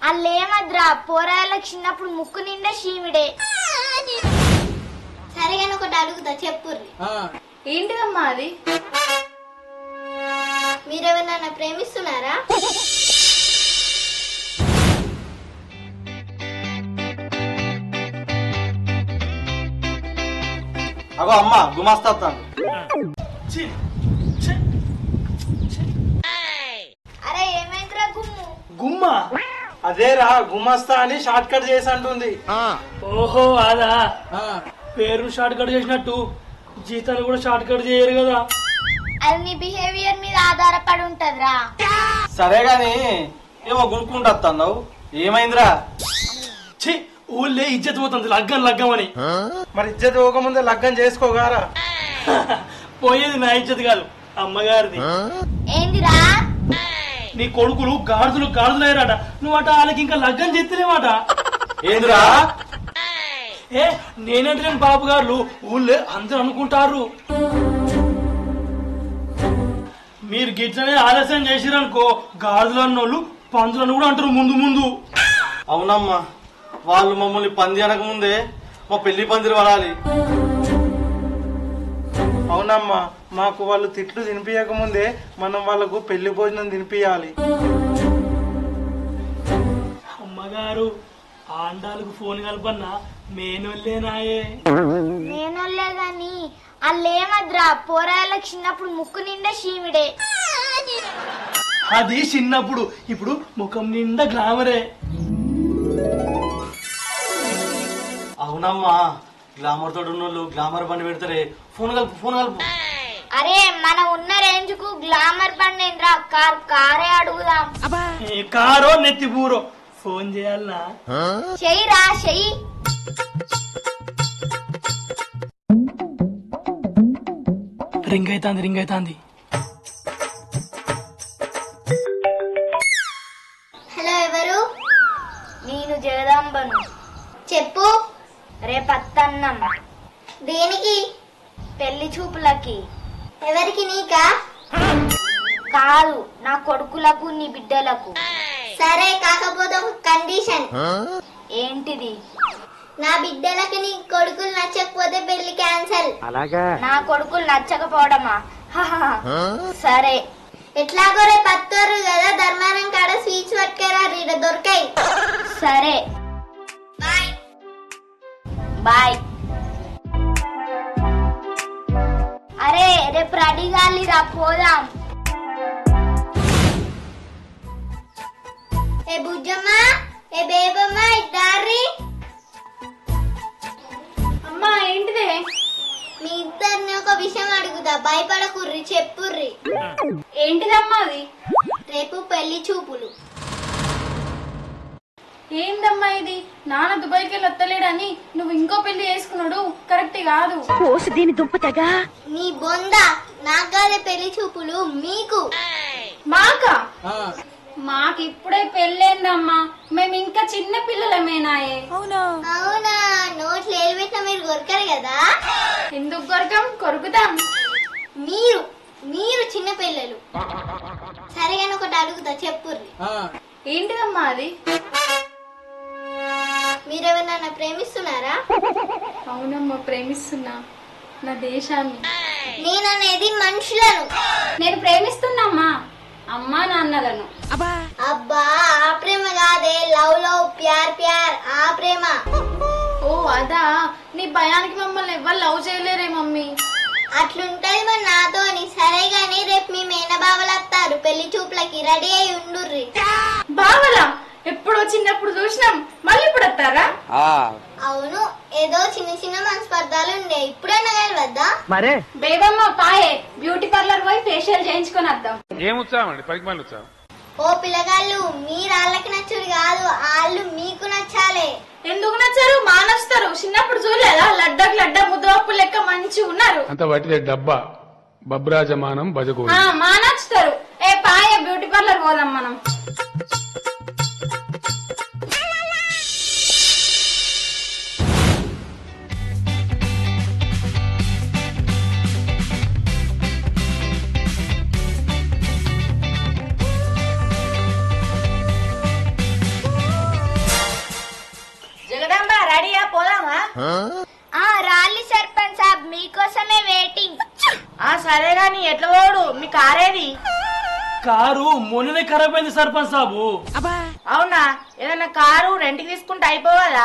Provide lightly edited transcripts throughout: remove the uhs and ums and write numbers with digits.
అల్లేమద్రా పోరాళ్ళకి చిన్నప్పుడు ముక్కు నిండా షీమిడే. సరేగాని ఒకటి అడుగుతా చెప్పుర్రి. ఏంటిదమ్మా అది? మీరెవరన్నా ప్రేమిస్తున్నారా? అగో అమ్మ గుమాస్తా. అరే ఏమైందిరా గుమ్ము? గుమ్మా అదేరా గుమాస్తా అని షార్ట్ కట్ చేసి అంటుంది. ఓహో అదా, పేరు షార్ట్ కట్ చేసినట్టు జీతాలు కూడా షార్ట్ కట్ చేయరు కదా. అది నీ బిహేవియర్ మీద ఆధారపడి ఉంటదిరా. సరే గాని ఏమో గుంకుంటున్నావు, ఏమైందిరా? ఛీ, ఊళ్ళే ఇజ్జత్ పోతుంది లగ్గం లగ్గం అని. మరి ఇజ్జత్ పోకముందే లగ్గం చేసుకోగారా? పోయేది నా ఇజ్జత్ కాదు, అమ్మగారిది. ఏందిరా? నీ కొడుకులు గాడిదలు గాడిదలయ్యారట, నువ్వట వాళ్ళకి ఇంకా లగ్గం చేస్తేనేమాట. ఏందిరా? ఏ నేనంటే బాబు గారు ఊళ్ళే అందరూ అనుకుంటారు. మీరు గిట్లనే ఆలస్యం చేసిరనుకో గాడిదలు అన్నోళ్ళు పందులను కూడా అంటారు ముందు ముందు. అవునమ్మా, వాళ్ళు మమ్మల్ని పంది అనక ముందే మా పెళ్లి పందిరి పడాలి. అవునమ్మా, మాకు వాళ్ళు తిట్లు తినిపించక ముందే మనం వాళ్ళకు పెళ్లి భోజనం తినిపియాలి. అమ్మగారు ఆండాలకు ఫోన్ కలపన్నా మేనోళ్ళేనాయే. నేనోళ్ళే గాని అల్లేమద్రా పోరాళ్ళకి చిన్నప్పుడు ముక్కు నిండా షీమిడే. అది చిన్నప్పుడు, ఇప్పుడు ముఖం నిండా గ్లామరే. అవునమ్మా, గ్లామర్ తోటి ఉన్నోళ్ళు గ్లామర్ బండి పెడతారే. ఫోన్ కలుపు, ఫోన్ కలుపు. అరే మనం ఉన్న రేంజ్ కు గ్లామర్ బండేంద్రా, కారే అడుగుదాం. ఈ కారో నెత్తి పూరో ఫోన్ చేయాలనా? చెయ్యిరా చెయ్యి. రింగ్ అవుతాంది, రింగ్ అవుతాంది. హలో ఎవరు? నేను జగదాంబను. చెప్పు. రేపత్తన్నం. దేనికి? పెళ్లి చూపులకి. ఎవరికి? నీకా? కాదు, నా కొడుకులకు నీ బిడ్డలకు. సరే, కాకపోతే ఒక కండిషన్. ఏంటిది? నా బిడ్డలకి నీ కొడుకులు నచ్చకపోతే పెళ్లి క్యాన్సల్. నా కొడుకులు నచ్చకపోవడమా? సరే. ఎట్లాగో రేపు అత్తరు కదా, ధర్మారం కాడ స్వీట్స్ పట్టుకరా, రీడ దొరకాయి. సరే బాయ్ బాయ్. అరే రేపు రెడీ కాలిరా, పోదాం. ఏ బుజ్జమ్మ, ఏ బేబమ్మ, ఇద్దారి. అమ్మా ఏంటిదే? మీ ఇద్దరిని ఒక విషయం అడుగుతా, భయపడకుర్రి, చెప్పుర్రి. ఏంటిదమ్మా అది? రేపు పెళ్లి చూపులు. ఏందమ్మా ఇది? నాన్న దుబాయ్కి వెళ్ళి వస్తలేడని నువ్వు ఇంకో పెళ్లి చేసుకున్నాడు కరెక్ట్ కాదు. నీ బొంద, నాగాలే పెళ్లి చూపులు మీకు. మాకా? మాకిప్పుడే పెళ్ళేందమ్మా, మేము ఇంకా చిన్న పిల్లలమేనాయే. అవునా? నోట్లు ఏలు పెట్టినా మీరు కొరకరు కదా. ఎందుకు కొరకం? కొరుకుతాం. మీరు మీరు చిన్న పిల్లలు. సరేగాని ఒకటి అడుగుతా, చెప్పుర్రి. ఏంటిదమ్మా అది? మీరెవరన్నా ప్రేమిస్తున్నారా? అవునమ్మా, ప్రేమిస్తున్నా నా దేశాన్ని. నేననేది మనుషులను. నేను ప్రేమిస్తున్నామ్మా అమ్మా నాన్నలను. అబ్బా, ఆ ప్రేమ కాదే, లవ్ లవ్ ప్యార్ ప్యార్, ఆ ప్రేమ. ఓ అదా? నీ భయానికి మమ్మల్ని ఎవ్వరు లవ్ చేయలేరే మమ్మీ. అట్లుంటది మరి నాతోని. సరే గాని రేపు మీ మేనబావలు వస్తారు పెళ్లి చూపులకి, రెడీ అయి ఉండుర్రి. బావలా? ఎప్పుడో చిన్నప్పుడు చూసినాం, మళ్ళీ ఇప్పుడు వస్తారా? అవును, ఏదో చిన్న చిన్న మనస్పర్ధాలు ఉండే, ఇప్పుడైనా కలవద్దా? బేబమ్మ పాయే, బ్యూటీ పార్లర్ పోయి ఫేషియల్ చేయించుకొని వద్దాం. ఏం ఉత్సాహం అండి, పరిమాణ ఉత్సాహం. ఓ పిల్లగాళ్ళు, మీరు వాళ్ళకి నచ్చుడు కాదు, వాళ్ళు మీకు నచ్చాలే. ఎందుకు నచ్చారు? మా నచ్చుతారు. చిన్నప్పుడు చూడలేదా? లడ్డకు లడ్డ ముద్దపప్పు లెక్క మంచి ఉన్నారు. అంత వాటిదే డబ్బా బబ్రాజమానం భజగో. మా నచ్చుతారు. ఏ పాయే, బ్యూటీ పార్లర్ పోదాం మనం. రాలి సర్పంచ్ సాబ్ మీకోసమే వెయిటింగ్. సరే గాని ఎట్లా పోడు మీ కారేది? కారు మొన్ననే ఖరాబ్ అయింది సర్పంచ్ సాబు. అవునా? ఏదన్నా కారు రెంట్కి తీసుకుంటే అయిపోవాలా?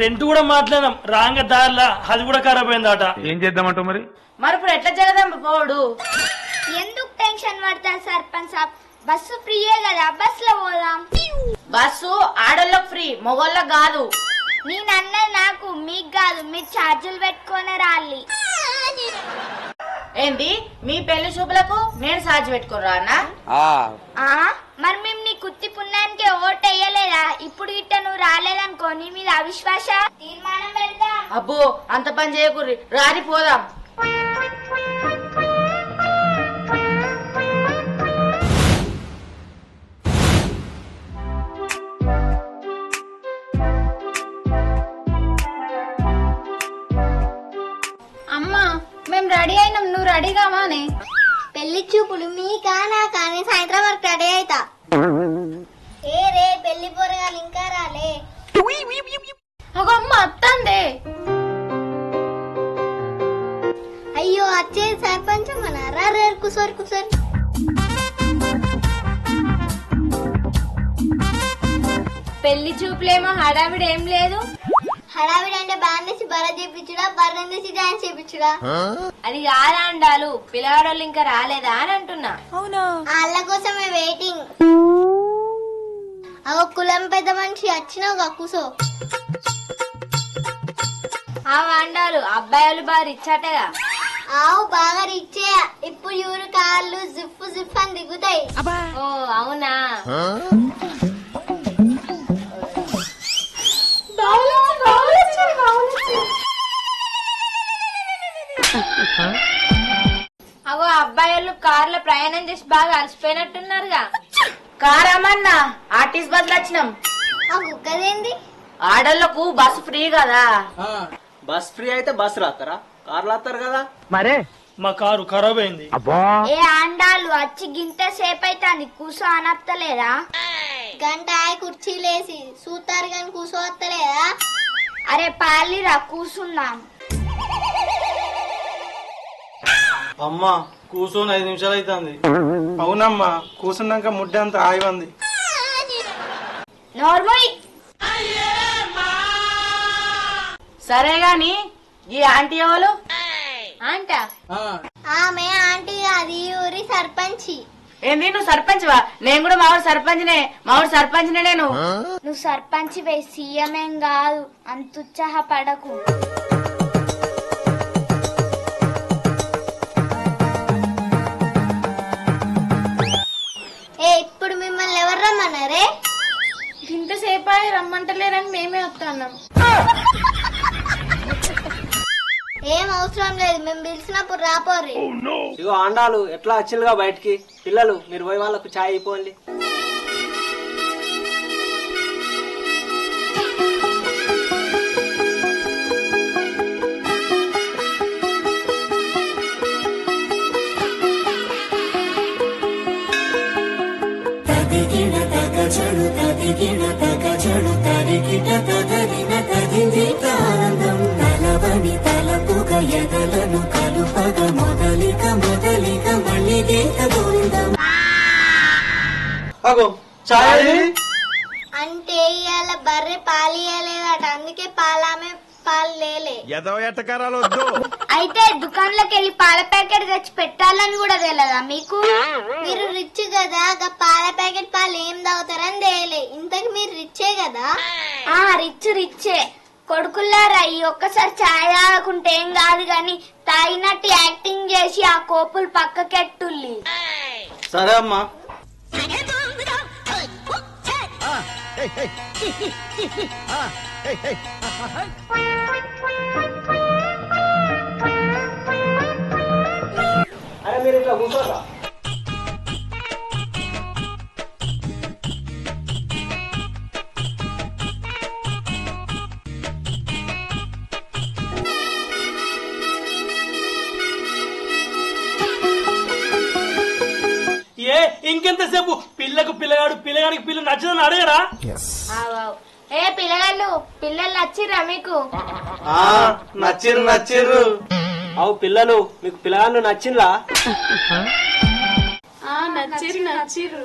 రెంట్ కూడా మాట్లాడాం రాంగ దారిలా అది కూడా ఖరాబ్ అయిందట. ఏం చేద్దామంటావు మరి? మరి ఇప్పుడు ఎట్లా జగదాం పోడు? ఎందుకు టెన్షన్ పడతారు సర్పంచ్ సాబ్? బస్సు ఫ్రీయే కదా, బస్ లో పోదాం. బస్సు ఆడోళ్ళకి ఫ్రీ, మొగోళ్ళకి కాదు. నేనన్నది నాకు, మీకు కాదు. మీరు ఛార్జీలు పెట్టుకొని రాలి. ఏంది మీ పెళ్లి చూపులకు నేను సాధ్య పెట్టుకుని రానా? మరి మేము నీ కుత్తి పుణ్యానికి ఓటు వేయలేదా? ఇప్పుడు గిట్ట నువ్వు రాలేదనుకో నీ మీద అవిశ్వాస తీర్మానం పెడతా. అబ్బో అంత పని చేయకూరి, రాని పోదాం. అమ్మా మేము రెడీ అయినాం, నువ్వు రెడీ కావానే? పెళ్లి చూపులు మీకా నాకా? నేను సాయంత్రం వరకు రెడీ అవుతా. ఏ రే పెళ్లి పోరగాలు ఇంకా రాలే? అగో అమ్మ అత్తందే. అయ్యో వచ్చే సర్పంచ్ అమ్మనారా? రే కూసోరు కూసోరు. పెళ్లి చూపులేమో హడావిడి ఏం లేదు. హడావిడి అంటే బాందేసి బర్ర చేపించుడా, బర్రెందేసి డాన్స్ చేపించుడా? అది కాదండాలు, పిల్లగాడోళ్ళు ఇంకా రాలేదా అని అంటున్నా. వాళ్ళ కోసమే వెయిటింగ్. అగో కులం పెద్ద మనిషి వచ్చినావుగా, కూసో. ఆ అండాలు అబ్బాయిలు బాగా రిచ్చాటగా. ఆవు బాగా రిచ్చే. ఇప్పుడు యూరు కాళ్ళు జిఫ్ జిఫ్ అని దిగుతాయి. ఓ అవునా? అగో అబ్బాయిలు కార్లో ప్రయాణం చేసి బాగా అలసిపోయినట్టున్నారుగా. కారమన్నా ఆర్టీసీ బస్ వచ్చినాం. ఆ కుక్కదేంది? ఆడోళ్లకు బస్సు ఫ్రీ కదా. బస్ ఫ్రీ అయితే బస్ రాస్తారా? కార్లు రాస్తారు కదా. మా కారు ఖరాబ్ అయింది. ఏ ఆండాలు వచ్చి గింత సేపు అయితే కూసో అనత్తలేదా? గంట కుర్చీలేసి చూస్తారు గాని కూసో వస్తలేదా? అరే పాలిరా కూసున్నాం. అమ్మా కూర్చొని 5 నిమిషాలు అవుతుంది. అవునమ్మా కూసున్నాక ముడ్డ అంత ఆయివంది. నార్మల్. సరే గాని ఈ ఆంటీ ఎవరు? అంట ఆమె ఆంటీ అది ఊరి సర్పంచి. ఏంది నువ్వు సర్పంచ్ వా? నేను కూడా మావాడు సర్పంచ్నే. మావాడు సర్పంచ్నే నేను. నువ్వు సర్పంచ్ వే, సీఎం ఏం కాదు. అంత ఉత్సాహపడకు. ఏ ఇప్పుడు మిమ్మల్ని ఎవరు రమ్మన్నారే? ఇంతసేపు రమ్మంటలేరని మేమే వస్తున్నాం. ఏం అవసరం లేదు, మేము పిలిచినప్పుడు రాపోర్రి. ఇగో ఆండాలు ఎట్లా వచ్చిల్లుగా బయటికి. పిల్లలు మీరు పోయి వాళ్ళకు ఛాయ్ అయిపోండి. అగో చాయ్. అంటే ఇవాళ బర్రె పాలు ఇయ్యలేదట, అందుకే పాలామె పాలు లేలే. అయితే దుకాణంలోకి వెళ్ళి పాల ప్యాకెట్ తెచ్చి పెట్టాలని కూడా తెలియదా మీకు? మీరు రిచ్ కదా, పాల ప్యాకెట్ పాలు ఏం తాగుతారని తేలే. ఇంతకు మీరు రిచ్చే కదా? రిచ్చే. కొడుకుల్లారా ఈ ఒక్కసారి చాయ్ తాగకుంటే ఏం కాదు గాని తాగినట్టు యాక్టింగ్ చేసి ఆ కోపులు పక్కకెట్టుల్లి. సరే అమ్మా. అరే మీరు ఇట్లా కూర్చోరా. ఏ ఇంకెంతసేపు? పిల్లకు పిల్లగాడు, పిల్లగాడికి పిల్ల నచ్చదని అడగరా? ఏ పిల్లగాళ్ళు పిల్లలు నచ్చిర్రా మీకు? నచ్చిర్రు అవు పిల్లలు మీకు పిల్లగాళ్ళు నచ్చిందా? నచ్చిర్రు.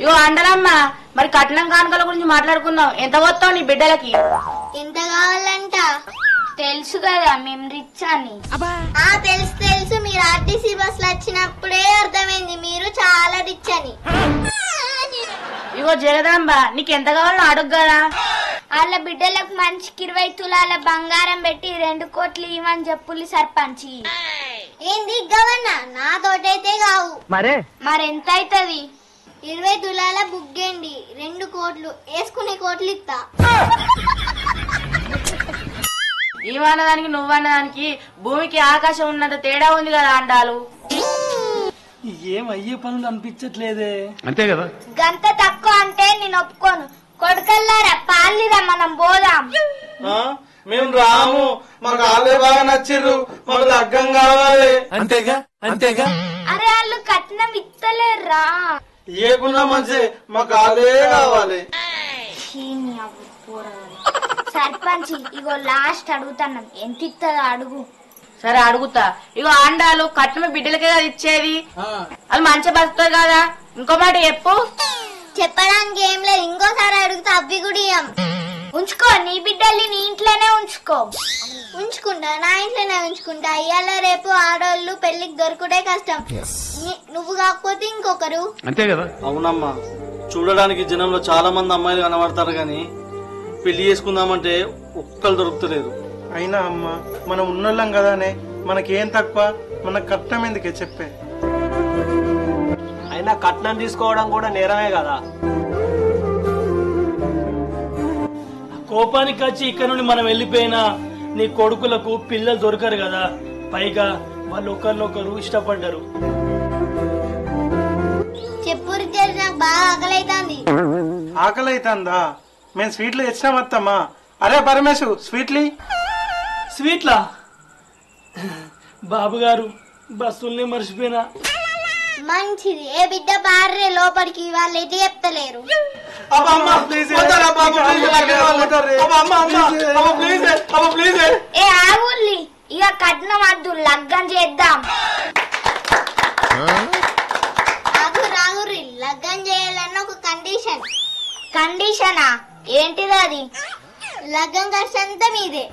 ఇగో అండలమ్మ, మరి కట్నం కానుకల గురించి మాట్లాడుకుందాం. ఎంత పోతావు నీ బిడ్డలకి? ఎంత కావాలంట? తెలుసు కదా మేము రిచ్ అని. తెలుసు మీరు ఆర్టీసీ బస్ లో వచ్చినప్పుడే అర్థమైంది మీరు చాలా రిచ్ అని. ఇగో జగదాంబ, నీకు ఎంత కావాలో అడుగు కదా. వాళ్ళ బిడ్డలకు మంచికి 20 తులాల బంగారం పెట్టి 2 కోట్లు ఇవ్వని చెప్పులు సర్పంచి. ఏంది గవర్న? నాతోటైతే కావు. మరెంత అవుతుంది? 20 తులాల బుగ్గండి, 2 కోట్లు వేసుకునే కోట్లు ఇస్తా. ఇవన్నదానికి నువ్వన్నదానికి భూమికి ఆకాశం ఉన్నంత తేడా ఉంది కదా అండాలు. ఏం అయ్యే పనులు అనిపించట్లేదే. అంతే కదా. గంత తక్కువ అంటే నేను ఒప్పుకోను. కొడుకల్లారా పాలిరా మనం పోదాం. మేము రాము, మాకు వాళ్ళే బాగా నచ్చిర్రు, మాకు లగ్గం కావాలి. అరే వాళ్ళు కట్నం ఇస్తలేర్రా. ఏకున్నా మంచి, మాకు వాళ్ళే కావాలి. సర్పంచి ఇగో లాస్ట్ అడుగుతున్నాం, ఎంత ఇస్తుందో అడుగు. సరే అడుగుతా. ఇగో ఆండాలు కట్నం బిడ్డలకే కదా ఇచ్చేది, వాళ్ళు మంచిగా బతుకుతారు కదా. ఇంకో మాట చెప్పు. చెప్పడానికి ఏం లేదు, ఇంకోసారి అడుగుతా అవి కూడా ఇయ్యం. ఉంచుకో, నీ బిడ్డల్ని నీ ఇంట్లోనే ఉంచుకో. ఉంచుకుంటా, నా ఇంట్లోనే ఉంచుకుంటా. ఇవాళ రేపు ఆడోళ్ళు పెళ్లికి దొరుకుడే కష్టం. నువ్వు కాకపోతే ఇంకొకరు. అంతే కదా. అవునమ్మా, చూడడానికి జనంలో చాలా మంది అమ్మాయిలు కనబడతారు గాని పెళ్లి చేసుకుందామంటే ఒక్కరు దొరుకుతలేదు. అయినా అమ్మ, మనం ఉన్నోళ్ళం కదానే, మనకేం తక్కువ, మనకు కట్నం ఎందుకే చెప్పే. అయినా కట్నం తీసుకోవడం కూడా నేరమే కదా. కోపానికి వచ్చి ఇక్కడ నుండి మనం వెళ్ళిపోయినా నీ కొడుకులకు పిల్లలు దొరకరు కదా. పైగా వాళ్ళు ఒకరినొకరు ఇష్టపడ్డారు. చెప్పురు చేసి నాకు బాగా ఆకలైతాంది. ఆకలి అవుతుందా? మేము స్వీట్లు తెచ్చినాం అత్తమ్మా. అరే పరమేశు, స్వీట్లా? బాబు గారు, బస్సుల్ని మర్చిపోయినా. మంచిది. ఏ బిడ్డ పార్రే లోపలికి, వాళ్ళు ఎటు చెప్తలేరు. ఏ ఆవుల్ని ఇక కట్నం వద్దు, లగ్గం చేద్దాం. రాగురి లగ్గం చేయాలన్న ఒక కండిషన్. కండిషనా? ఏంటిది అది? లగ్గం ఖర్చు అంతా మీదే.